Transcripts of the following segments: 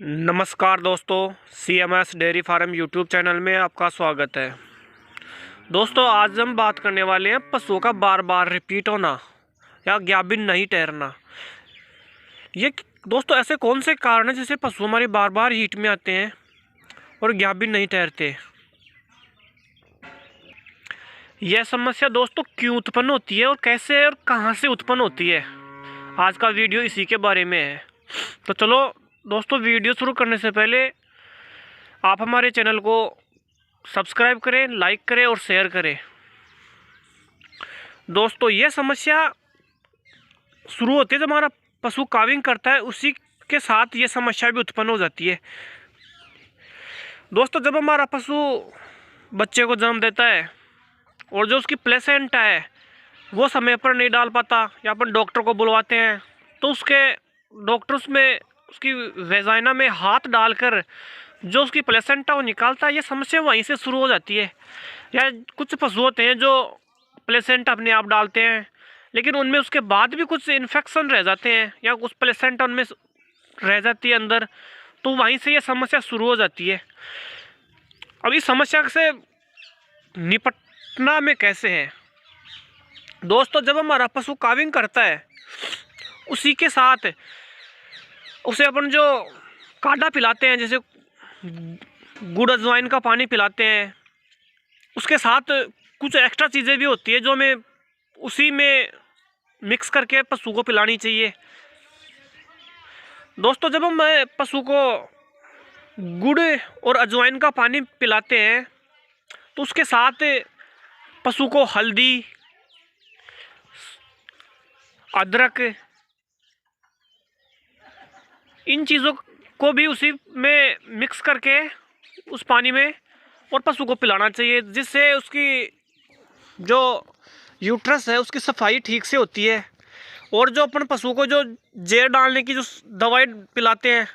नमस्कार दोस्तों, CMS dairy farm YouTube channel में आपका स्वागत है। दोस्तों, आज हम बात करने वाले हैं पशुओं का बार बार रिपीट होना या गाभिन नहीं ठहरना। ये दोस्तों ऐसे कौन से कारण हैं जिससे पशु हमारे बार बार हीट में आते हैं और गाभिन नहीं ठहरते। यह समस्या दोस्तों क्यों उत्पन्न होती है और कैसे और कहां से उत्पन्न होती है, आज का वीडियो इसी के बारे में है। तो चलो दोस्तों, वीडियो शुरू करने से पहले आप हमारे चैनल को सब्सक्राइब करें, लाइक करें और शेयर करें। दोस्तों, यह समस्या शुरू होती है जब हमारा पशु काविंग करता है, उसी के साथ ये समस्या भी उत्पन्न हो जाती है। दोस्तों, जब हमारा पशु बच्चे को जन्म देता है और जो उसकी प्लेसेंटा है वो समय पर नहीं डाल पाता या अपन डॉक्टर को बुलवाते हैं, तो उसके डॉक्टर उसमें उसकी वेजाइना में हाथ डालकर जो उसकी प्लेसेंटा वो निकालता है। ये समस्या वहीं से शुरू हो जाती है। या कुछ पशु होते हैं जो प्लेसेंटा अपने आप डालते हैं, लेकिन उनमें उसके बाद भी कुछ इन्फेक्शन रह जाते हैं या कुछ प्लेसेंटा उनमें रह जाती है अंदर, तो वहीं से ये समस्या शुरू हो जाती है। अब इस समस्या से निपटना में कैसे है दोस्तों, जब हमारा पशु काविंग करता है उसी के साथ उसे अपन जो काढ़ा पिलाते हैं, जैसे गुड़ अजवाइन का पानी पिलाते हैं, उसके साथ कुछ एक्स्ट्रा चीज़ें भी होती है जो हमें उसी में मिक्स करके पशु को पिलानी चाहिए। दोस्तों, जब हम पशु को गुड़ और अजवाइन का पानी पिलाते हैं तो उसके साथ पशु को हल्दी, अदरक, इन चीज़ों को भी उसी में मिक्स करके उस पानी में और पशु को पिलाना चाहिए, जिससे उसकी जो यूट्रस है उसकी सफाई ठीक से होती है। और जो अपन पशु को जो जेर डालने की जो दवाई पिलाते हैं,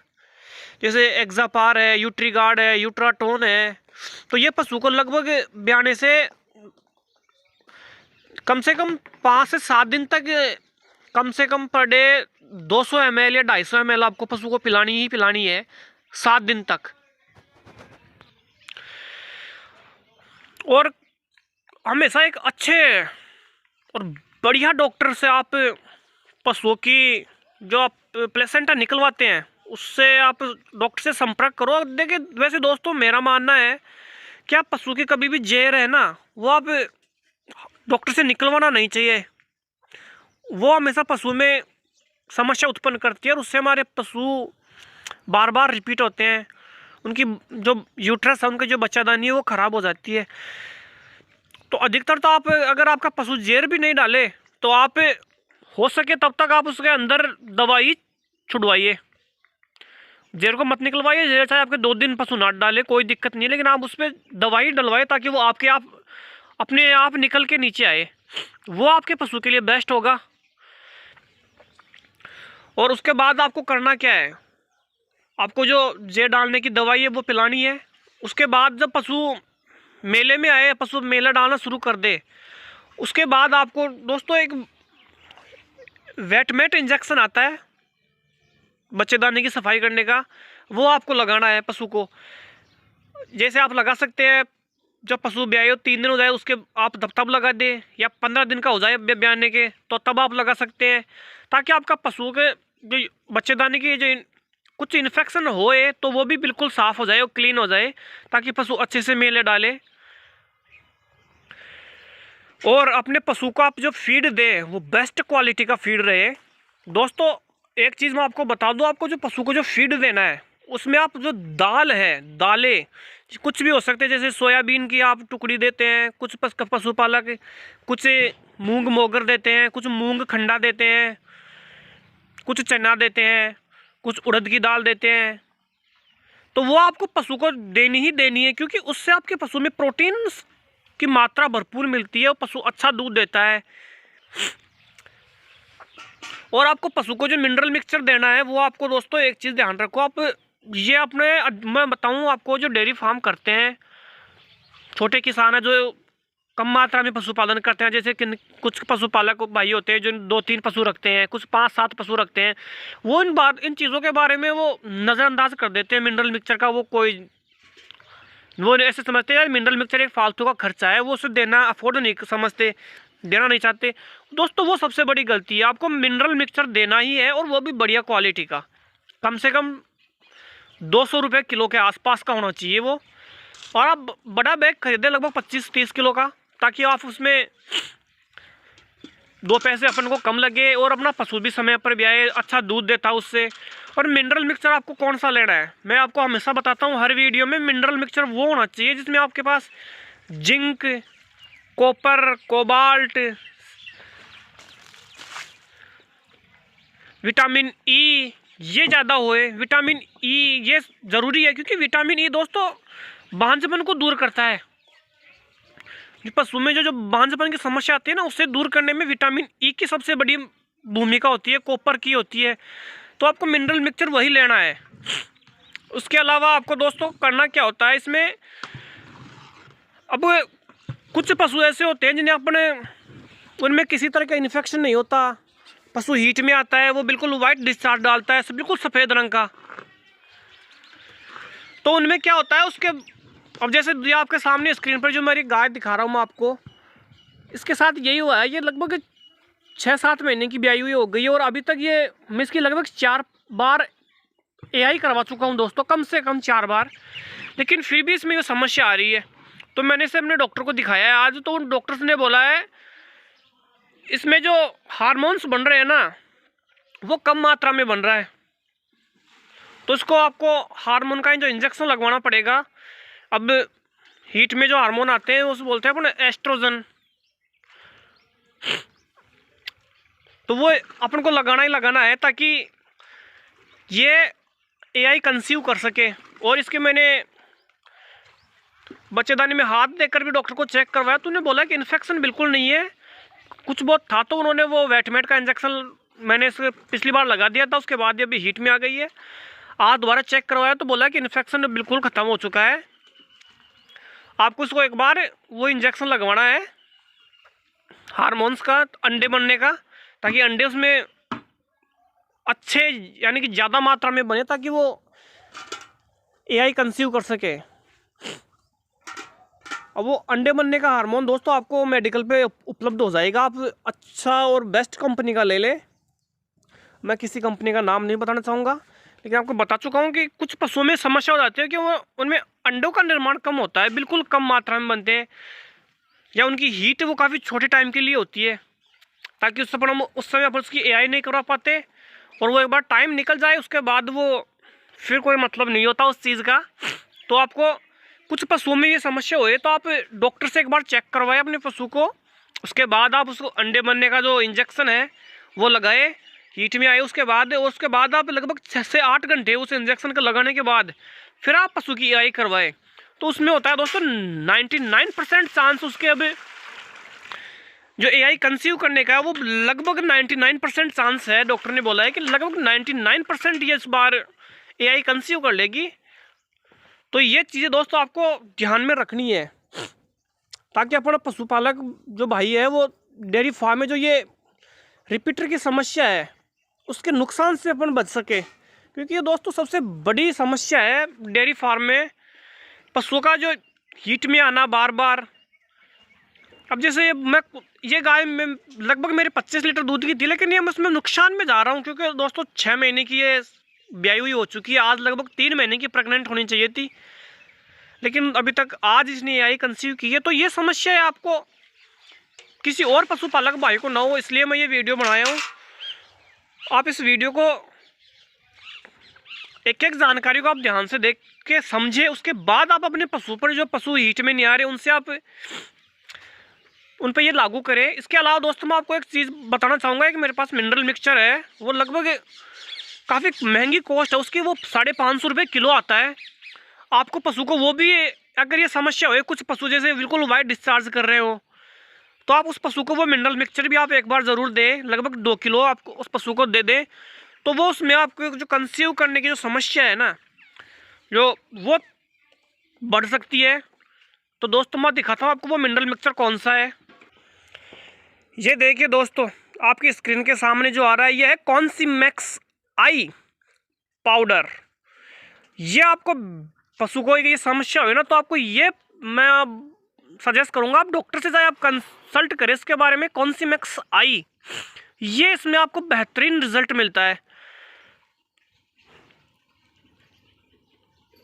जैसे एक्जापार है, यूट्रीगार्ड है, यूट्राटोन है, तो ये पशु को लगभग ब्याने से कम 5 से 7 दिन तक कम से कम पर डे 200 ml या 250 ml आपको पशु को पिलानी ही पिलानी है 7 दिन तक। और हमेशा एक अच्छे और बढ़िया डॉक्टर से आप पशुओं की जो आप प्लेसेंटा निकलवाते हैं उससे आप डॉक्टर से संपर्क करो। देखिए, वैसे दोस्तों मेरा मानना है कि आप पशु की कभी भी जेर है ना, वो आप डॉक्टर से निकलवाना नहीं चाहिए। वो हमेशा पशु में समस्या उत्पन्न करती है और उससे हमारे पशु बार बार रिपीट होते हैं। उनकी जो यूट्रस है, उनकी जो बच्चादानी है वो ख़राब हो जाती है। तो अधिकतर तो आप, अगर आपका पशु जेर भी नहीं डाले तो आप हो सके तब तक आप उसके अंदर दवाई छुड़वाइए। जेर को मत निकलवाइए। जेर चाहे आपके 2 दिन पशु ना डाले, कोई दिक्कत नहीं है, लेकिन आप उस पर दवाई डलवाए ताकि वो आपके आप अपने आप निकल के नीचे आए। वो आपके पशु के लिए बेस्ट होगा। और उसके बाद आपको करना क्या है, आपको जो जेर डालने की दवाई है वो पिलानी है। उसके बाद जब पशु मेले में आए, पशु मेला डालना शुरू कर दे, उसके बाद आपको दोस्तों एक वेटमेट इंजेक्शन आता है बच्चेदानी की सफाई करने का, वो आपको लगाना है पशु को। जैसे आप लगा सकते हैं जब पशु ब्याए हो 3 दिन हो जाए उसके आप तब लगा दें, या 15 दिन का हो जाए ब्याने के तो तब आप लगा सकते हैं, ताकि आपका पशु के जो बच्चेदानी की जो कुछ इन्फेक्शन होए तो वो भी बिल्कुल साफ़ हो जाए और क्लीन हो जाए, ताकि पशु अच्छे से मेले डाले। और अपने पशु को आप जो फीड दें वो बेस्ट क्वालिटी का फीड रहे। दोस्तों, एक चीज़ मैं आपको बता दूं, आपको जो पशु को जो फीड देना है उसमें आप जो दाल है, दालें कुछ भी हो सकते हैं, जैसे सोयाबीन की आप टुकड़ी देते हैं, कुछ पशुपालक कुछ मूंग मोगर देते हैं, कुछ मूंग खंडा देते हैं, कुछ चना देते हैं, कुछ उड़द की दाल देते हैं। तो वो आपको पशु को देनी ही देनी है, क्योंकि उससे आपके पशु में प्रोटीन की मात्रा भरपूर मिलती है और पशु अच्छा दूध देता है। और आपको पशु को जो मिनरल मिक्सचर देना है वो आपको दोस्तों एक चीज़ ध्यान रखो, आप ये अपने, मैं बताऊं आपको, जो डेयरी फार्म करते हैं, छोटे किसान है जो कम मात्रा में पशुपालन करते हैं, जैसे कि कुछ पशुपालक भाई होते हैं जो 2-3 पशु रखते हैं, कुछ 5-7 पशु रखते हैं, वो इन चीज़ों के बारे में वो नज़रअंदाज कर देते हैं। मिनरल मिक्सचर का वो ऐसे समझते हैं मिनरल मिक्सचर एक फालतू का खर्चा है, वो उसे देना अफोर्ड नहीं समझते, देना नहीं चाहते। दोस्तों वो सबसे बड़ी गलती है, आपको मिनरल मिक्सचर देना ही है, और वो भी बढ़िया क्वालिटी का, कम से कम 200 रुपये किलो के आसपास का होना चाहिए वो। और आप बड़ा बैग खरीदें लगभग 25-30 किलो का, ताकि आप उसमें 2 पैसे अपन को कम लगे और अपना पशु भी समय पर भी आए, अच्छा दूध देता है उससे। और मिनरल मिक्सचर आपको कौन सा लेना है, मैं आपको हमेशा बताता हूँ हर वीडियो में, मिनरल मिक्सचर वो होना चाहिए जिसमें आपके पास zinc, copper, cobalt, vitamin E ये ज़्यादा होए। विटामिन ई ये ज़रूरी है, क्योंकि विटामिन ई दोस्तों बांझपन को दूर करता है। पशु में जो बांझपन की समस्या आती है ना, उससे दूर करने में विटामिन ई की सबसे बड़ी भूमिका होती है, कॉपर की होती है। तो आपको मिनरल मिक्सचर वही लेना है। उसके अलावा आपको दोस्तों करना क्या होता है इसमें, अब कुछ पशु ऐसे होते हैं जिन्हें अपने उनमें किसी तरह का इन्फेक्शन नहीं होता, पशु हीट में आता है, वो बिल्कुल वाइट डिस्चार्ज डालता है, बिल्कुल सफ़ेद रंग का। तो उनमें क्या होता है उसके, अब जैसे ये आपके सामने स्क्रीन पर जो मेरी गाय दिखा रहा हूँ मैं आपको, इसके साथ यही हुआ है। ये लगभग 6-7 महीने की ब्याई हुई हो गई है, और अभी तक ये मैं इसकी लगभग 4 बार एआई करवा चुका हूँ दोस्तों, कम से कम 4 बार। लेकिन फिर भी इसमें ये समस्या आ रही है। तो मैंने इसे अपने डॉक्टर को दिखाया है आज, तो उन डॉक्टर्स ने बोला है इसमें जो हार्मोन्स बन रहे हैं ना, वो कम मात्रा में बन रहा है, तो इसको आपको हार्मोन का जो इंजेक्शन लगवाना पड़ेगा। अब हीट में जो हार्मोन आते हैं उसे बोलते हैं अपन एस्ट्रोजन, तो वो अपन को लगाना ही लगाना है, ताकि ये एआई कंसीव कर सके। और इसके मैंने बच्चेदानी में हाथ देकर भी डॉक्टर को चेक करवाया, तो उन्होंने बोला कि इन्फेक्शन बिल्कुल नहीं है, कुछ बहुत था। तो उन्होंने वो वेटमेट का इंजेक्शन मैंने इसे पिछली बार लगा दिया था, उसके बाद ये अभी हीट में आ गई है। आज दोबारा चेक करवाया तो बोला कि इन्फेक्शन बिल्कुल ख़त्म हो चुका है। आपको इसको एक बार वो इंजेक्शन लगवाना है हार्मोन्स का, अंडे बनने का, ताकि अंडे उसमें अच्छे यानी कि ज़्यादा मात्रा में बने, ताकि वो एआई कंसीव कर सके। अब वो अंडे बनने का हार्मोन दोस्तों आपको मेडिकल पे उपलब्ध हो जाएगा, आप अच्छा और बेस्ट कंपनी का ले लें। मैं किसी कंपनी का नाम नहीं बताना चाहूँगा, लेकिन आपको बता चुका हूँ कि कुछ पशुओं में समस्या हो जाती है कि वो उनमें अंडों का निर्माण कम होता है, बिल्कुल कम मात्रा में बनते हैं, या उनकी हीट वो काफ़ी छोटे टाइम के लिए होती है, ताकि उस समय अपन उसकी एआई नहीं करवा पाते, और वो एक बार टाइम निकल जाए उसके बाद वो फिर कोई मतलब नहीं होता उस चीज़ का। तो आपको कुछ पशुओं में ये समस्या हो तो आप डॉक्टर से एक बार चेक करवाएं अपने पशु को, उसके बाद आप उसको अंडे बनने का जो इंजेक्शन है वो लगाए, हीट में आए उसके बाद, और उसके बाद आप लगभग 6 से 8 घंटे उस इंजेक्शन को लगाने के बाद फिर आप पशु की एआई करवाएं। तो उसमें होता है दोस्तों 99% चांस उसके, अब जो एआई कंसीव करने का है वो लगभग 99% चांस है। डॉक्टर ने बोला है कि लगभग 99% ये इस बार एआई कंसीव कर लेगी। तो ये चीज़ें दोस्तों आपको ध्यान में रखनी है, ताकि अपना पशुपालक जो भाई है वो डेयरी फार्म में जो ये रिपीटर की समस्या है उसके नुकसान से अपन बच सके, क्योंकि ये दोस्तों सबसे बड़ी समस्या है डेयरी फार्म में, पशुओं का जो हीट में आना बार बार। अब जैसे ये गाय में लगभग मेरे 25 लीटर दूध की थी, लेकिन ये मैं उसमें नुकसान में जा रहा हूँ, क्योंकि दोस्तों 6 महीने की ये ब्याई हुई हो चुकी है, आज लगभग 3 महीने की प्रेग्नेंट होनी चाहिए थी, लेकिन अभी तक आज इसने एआई कंसीव की है। तो ये समस्या है आपको किसी और पशुपालक भाई को ना हो, इसलिए मैं ये वीडियो बनाया हूँ। आप इस वीडियो को एक एक जानकारी को आप ध्यान से देख के समझे, उसके बाद आप अपने पशु पर जो पशु हीट में नहीं आ रहे उनसे आप उन पर ये लागू करें। इसके अलावा दोस्तों मैं आपको एक चीज़ बताना चाहूँगा कि मेरे पास मिनरल मिक्सचर है, वो लगभग काफ़ी महंगी कॉस्ट है उसकी, वो 550 रुपये किलो आता है। आपको पशु को वो भी अगर ये समस्या हो, कुछ पशु जैसे बिल्कुल वाइट डिस्चार्ज कर रहे हो, तो आप उस पशु को वो मिनरल मिक्सचर भी आप एक बार ज़रूर दें, लगभग 2 किलो आपको उस पशु को दे दें। तो वो उसमें आपको जो कंसीव करने की जो समस्या है ना, जो वो बढ़ सकती है। तो दोस्तों मैं दिखाता हूँ आपको वो मिनरल मिक्सचर कौन सा है। ये देखिए दोस्तों, आपकी स्क्रीन के सामने जो आ रहा है ये है कॉन्सिमैक्स आई पाउडर। ये आपको पशु को ये समस्या हुई ना, तो आपको ये मैं सजेस्ट करूंगा आप डॉक्टर से जाए, आप कंसल्ट करें इसके बारे में। कॉन्सिमैक्स आई, ये इसमें आपको बेहतरीन रिजल्ट मिलता है।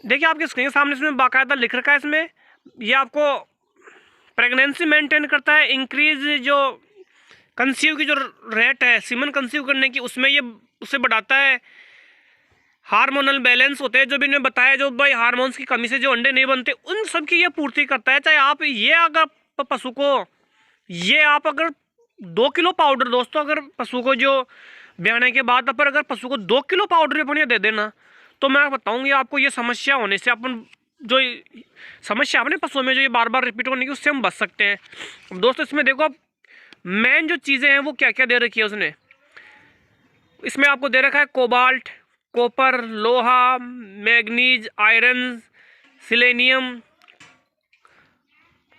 देखिए आपके स्क्रीन के सामने इसमें बाकायदा लिख रखा है, इसमें ये आपको प्रेगनेंसी मेंटेन करता है, इंक्रीज जो कंसीव की जो रेट है सीमन कंसीव करने की, उसमें ये उसे बढ़ाता है। हार्मोनल बैलेंस होते हैं जो भी इन्होंने बताया, जो भाई हार्मोन्स की कमी से जो अंडे नहीं बनते उन सब की ये पूर्ति करता है। चाहे आप ये अगर पशु को ये आप अगर 2 किलो पाउडर, दोस्तों अगर पशु को जो ब्याने के बाद पर अगर पशु को 2 किलो पाउडर अपन ये दे देना, तो मैं बताऊंगी आपको ये समस्या होने से, अपन जो समस्या अपने पशुओं में जो ये बार बार रिपीट होने की, उससे हम बच सकते हैं। दोस्तों इसमें देखो आप मेन जो चीज़ें हैं वो क्या क्या दे रखी है उसने। इसमें आपको दे रखा है कोबाल्ट, कॉपर, लोहा, manganese, iron, selenium,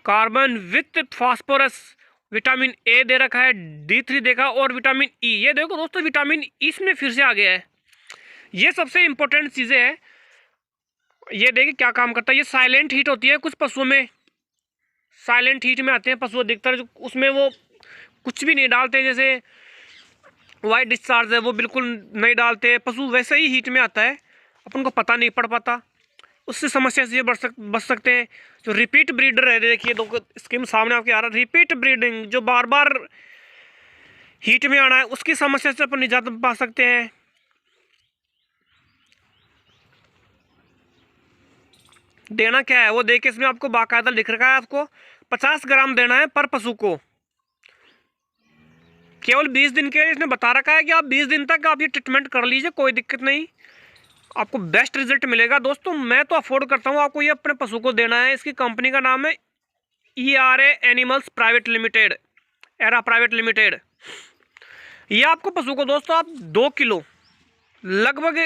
carbon with phosphorus, vitamin A दे रखा है, D3 देखा, और विटामिन ई। ये देखो दोस्तों विटामिन ई इसमें फिर से आ गया है। ये सबसे इम्पोर्टेंट चीज़ें हैं। ये देखिए क्या काम करता है। ये साइलेंट हीट होती है कुछ पशुओं में, साइलेंट हीट में आते हैं पशु अधिकतर, उसमें वो कुछ भी नहीं डालते, जैसे वाइट डिस्चार्ज है वो बिल्कुल नहीं डालते पशु, वैसे ही हीट में आता है, अपन को पता नहीं पड़ पाता, उससे समस्या से ये बच सकते हैं। जो रिपीट ब्रीडर है, देखिए दो स्कीम सामने आपके आ रहा है, रिपीट ब्रीडिंग जो बार बार हीट में आना है, उसकी समस्या से अपन निजात पा सकते हैं। देना क्या है वो देखिए, इसमें आपको बाकायदा लिख रखा है, आपको 50 ग्राम देना है पर पशु को, केवल 20 दिन के लिए इसने बता रखा है कि आप 20 दिन तक आप ये ट्रीटमेंट कर लीजिए, कोई दिक्कत नहीं, आपको बेस्ट रिजल्ट मिलेगा। दोस्तों मैं तो अफोर्ड करता हूँ, आपको ये अपने पशु को देना है। इसकी कंपनी का नाम है ERA animals private limited, era private limited. ये आपको पशु को दोस्तों आप 2 किलो लगभग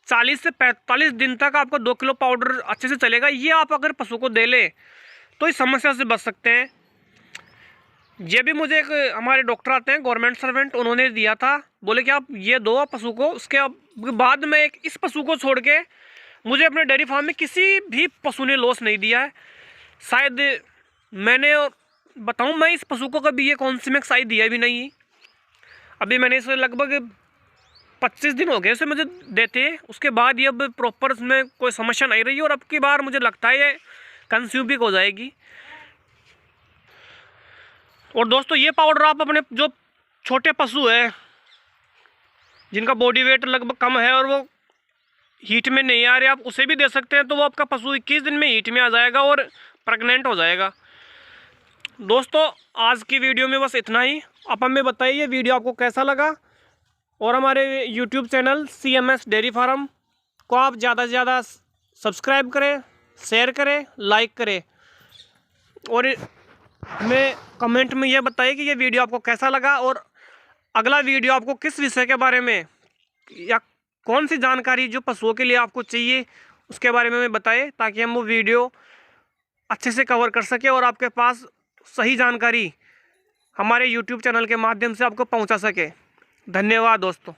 40 से 45 दिन तक आपको 2 किलो पाउडर अच्छे से चलेगा। ये आप अगर पशु को दे ले तो इस समस्या से बच सकते हैं। ये भी मुझे एक हमारे डॉक्टर आते हैं गवर्नमेंट सर्वेंट, उन्होंने दिया था, बोले कि आप ये दो पशु को। उसके बाद में एक इस पशु को छोड़ के मुझे अपने डेयरी फार्म में किसी भी पशु ने लॉस नहीं दिया है। शायद मैंने बताऊं, मैं इस पशु को कभी ये कॉन्सिमैक्स आई दिया भी नहीं। अभी मैंने इसे लगभग 25 दिन हो गए उसे मुझे देते, उसके बाद ये अब प्रॉपर उसमें कोई समस्या नहीं रही, और अब की बार मुझे लगता है ये कंज्यूम भी हो जाएगी। और दोस्तों ये पाउडर आप अपने जो छोटे पशु है जिनका बॉडी वेट लगभग कम है और वो हीट में नहीं आ रहे, आप उसे भी दे सकते हैं, तो वो आपका पशु 21 दिन में हीट में आ जाएगा और प्रेग्नेंट हो जाएगा। दोस्तों आज की वीडियो में बस इतना ही। आप हमें बताइए वीडियो आपको कैसा लगा, और हमारे YouTube channel CMS dairy farm को आप ज़्यादा से ज़्यादा सब्सक्राइब करें, शेयर करें, लाइक करें, और हमें कमेंट में ये बताइए कि ये वीडियो आपको कैसा लगा, और अगला वीडियो आपको किस विषय के बारे में या कौन सी जानकारी जो पशुओं के लिए आपको चाहिए उसके बारे में हमें बताएं, ताकि हम वो वीडियो अच्छे से कवर कर सकें और आपके पास सही जानकारी हमारे YouTube चैनल के माध्यम से आपको पहुंचा सके। धन्यवाद दोस्तों।